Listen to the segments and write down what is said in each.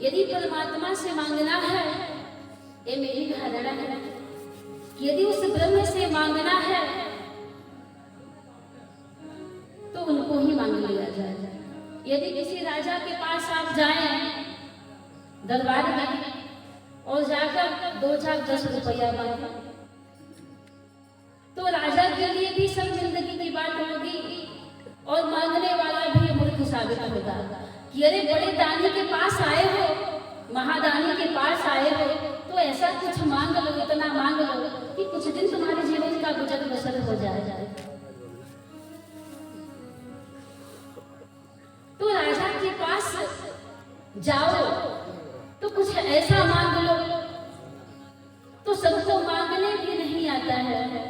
यदि परमात्मा से मांगना है, ये मेरी धारणा है, यदि उस ब्रह्म से मांगना है तो उनको ही मांग लिया जाए। यदि किसी राजा के पास आप जाएं दरबार में और जाकर 2-4-10 रुपया मांगे तो राजा के लिए भी शर्मिंदगी की बात होगी और मांगने वाला भी मूर्ख साबित होगा कि अरे बड़े दानी के पास आए हो, महादानी के पास आए हो तो ऐसा कुछ मांग लो, इतना मांग लो कि कुछ दिन तुम्हारे जीवन का गुजर बसर हो जाए। तो राजा के पास जाओ तो कुछ ऐसा मांग लो, तो सबको मांगने भी नहीं आता है।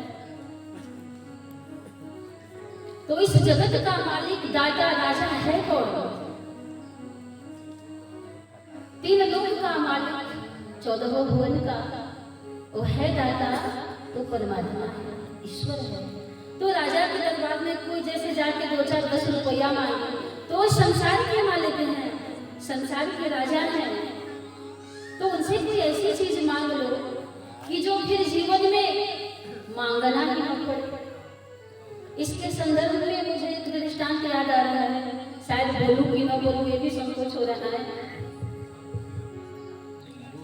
तो इस जगत का मालिक दाता राजा है कौन? 3 लोक का मालिक, 14 भुवन का वो है दाता, तो परमात्मा है, ईश्वर है। तो राजा के दरबार में कोई जैसे जाके 2-4-10 रुपया मांगे तो संसार के मालिक हैं, संसार के राजा हैं। तो उनसे कोई ऐसी चीज मांग लो कि जो फिर जीवन में मांगना ही न पड़े। इसके संदर्भ में मुझे एक दृष्टांत याद आ रहा है, शायद बोलूं कि न बोलूं ये भी संकोच हो रहा है।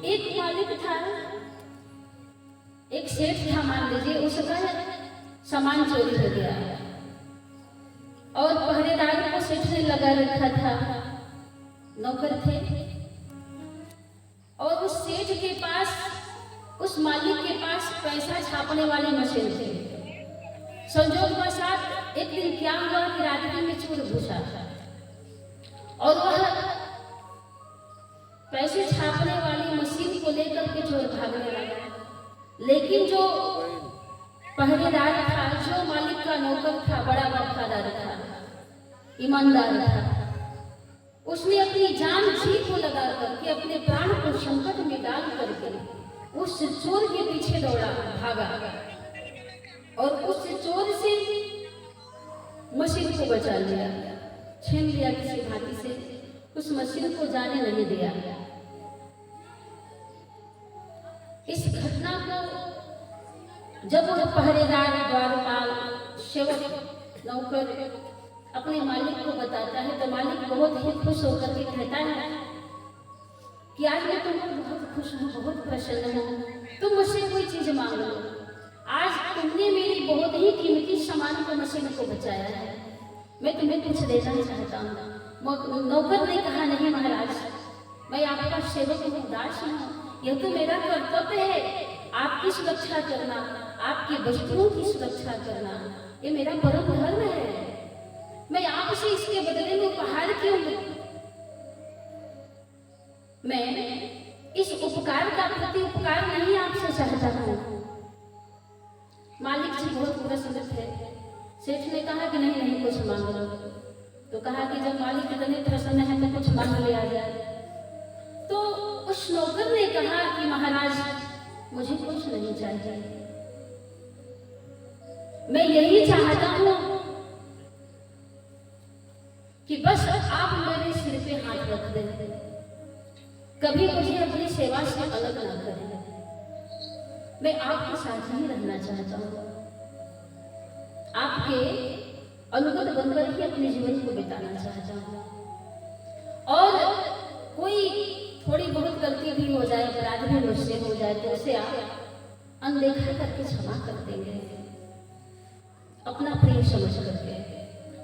एक मालिक था, एक सेठ था, मान लीजिए उसका सामान चोरी हो गया और पहरेदार को सेठ ने लगा रखा था, नौकर थे, और उस सेठ के पास, उस मालिक के पास पैसा छापने वाली मशीन थी। संजोगवशात एक दिन क्या हुआ कि रात्रि में चोर घुसा और वह पैसे छापने वाली मशीन को लेकर के चोर भागने लगा। लेकिन जो पहरेदार था, जो मालिक का नौकर था, बड़ा वफादार था, ईमानदार था, उसने अपनी जान जी को लगा करके, अपने प्राण को संकट में डाल करके उस चोर के पीछे दौड़ा, भागा और उस चोर से मशीन को बचा लिया, छीन लिया किसी भांति से, उस मशीन को जाने नहीं दिया। इस घटना को जब वह पहरेदार, द्वारपाल, सेवक, नौकर अपने मालिक को बताता है तो मालिक बहुत ही खुश होकर के कहता है कि आज मैं तुमको बहुत खुश हूँ, बहुत प्रसन्न हूँ, तुम मुझसे कोई चीज मांग लो। आज तुमने मेरी बहुत ही कीमती सामान को, मशीन को बचाया है, मैं तुम्हें कुछ देना चाहता हूँ। नौकर ने कहा नहीं महाराज, मैं आपका सेवक हूँ, दास हूँ, यह तो मेरा कर्तव्य है, आपकी सुरक्षा करना, आपकी वस्तुओं की सुरक्षा करना, ये मेरा परम धर्म है। मैं आपसे इसके बदले में उपहार क्यों लूं? मैं इस उपकार का प्रति उपकार नहीं आपसे चाहता हूँ। मालिक जी बहुत प्रसन्न थे। सेठ ने कहा कि नहीं नहीं कुछ मांग लो। तो कहा कि जब मालिक इतने प्रसन्न है तो कुछ मांग लिया जाए। तो उस नौकर ने कहा कि महाराज मुझे कुछ नहीं चाहिए, मैं यही चाहता हूँ कि बस आप मेरे सिर पे हाथ रख दें, कभी मुझे अपनी सेवा से अलग ना करें, मैं आपके साथ ही रहना चाहता हूँ, आपके अनुगत बनकर ही अपने जीवन को बिताना चाहता हूँ, और कोई थोड़ी बहुत गलती भी हो जाए, अपराध भी मुझसे हो जाए तो उसे आप अनदेखा करके क्षमा कर देंगे, अपना प्रेम समझ करके।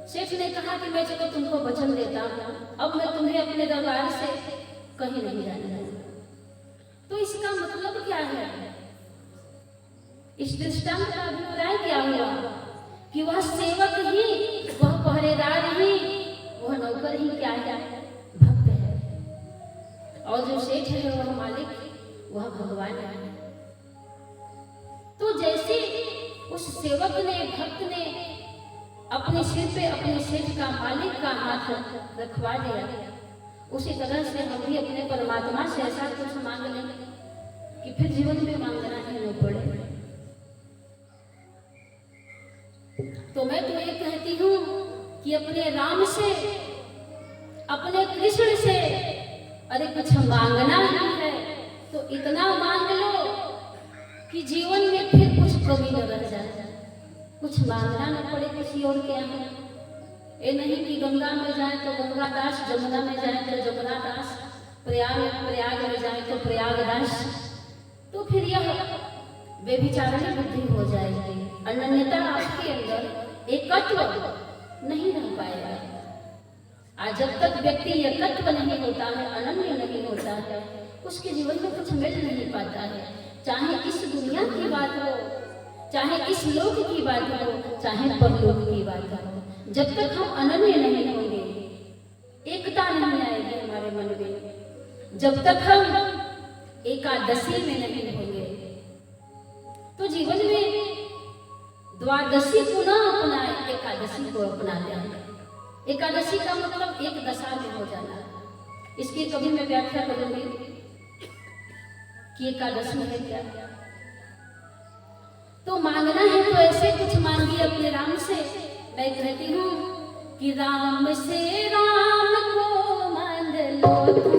सेठ ने कहा कि मैं चलो तुमको वचन देता हूँ, अब मैं तुम्हें अपने दरबार से कहीं नहीं जाने दूंगा। तो इसका मतलब क्या है? इस दृष्टांत का अभिप्राय क्या हुआ कि वह सेवक ही, वह पहरेदार ही, वह नौकर ही क्या है? भक्त है, और जो सेठ है वह मालिक, वह भगवान है। तो जैसे उस सेवक ने, भक्त ने अपने सिर पे अपने सेठ का, मालिक का हाथ रखवा दिया, उसी तरह से हम भी अपने परमात्मा से ऐसा कुछ मांग लें कि फिर जीवन में मांगना ही न पड़े। तो मैं तो ये कहती हूँ कि अपने राम से, अपने कृष्ण से अरे कुछ मांगना ही है तो इतना मांग लो कि जीवन में फिर कुछ कमी न रह जाए, कुछ मांगना न पड़े किसी और के यहाँ। ये नहीं कि गंगा में जाए तो गंगा दास, जमुना में जाए तो जमुना दास, प्रयाग में जाए तो प्रयागदास, तो फिर यह व्यभिचारिणी बुद्धि हो जाएगी। अनन्यता आपके अंदर एकत्व नहीं रह पाएगा। आज जब तक व्यक्ति एकत्व नहीं होता है, अनन्य नहीं होता है, उसके जीवन में कुछ मिल नहीं पाता है। चाहे इस दुनिया की बात हो, चाहे इस लोक की बात हो, चाहे परलोक की बात हो, जब तक हम अनन्य नहीं होंगे, एकता नहीं आएगी हमारे मन में। जब तक हम एकादशी में नहीं होंगे तो जीवन में द्वादशी पुनः अपनाए, एकादशी को अपना लेंगे। एकादशी का मतलब एक दशा में हो जाना। इसकी कभी मैं व्याख्या करूंगी कि एकादशी है क्या। तो मांगना है तो ऐसे कुछ मांगिए अपने राम से। मैं कहती हूँ कि राम से राम को मांग लो।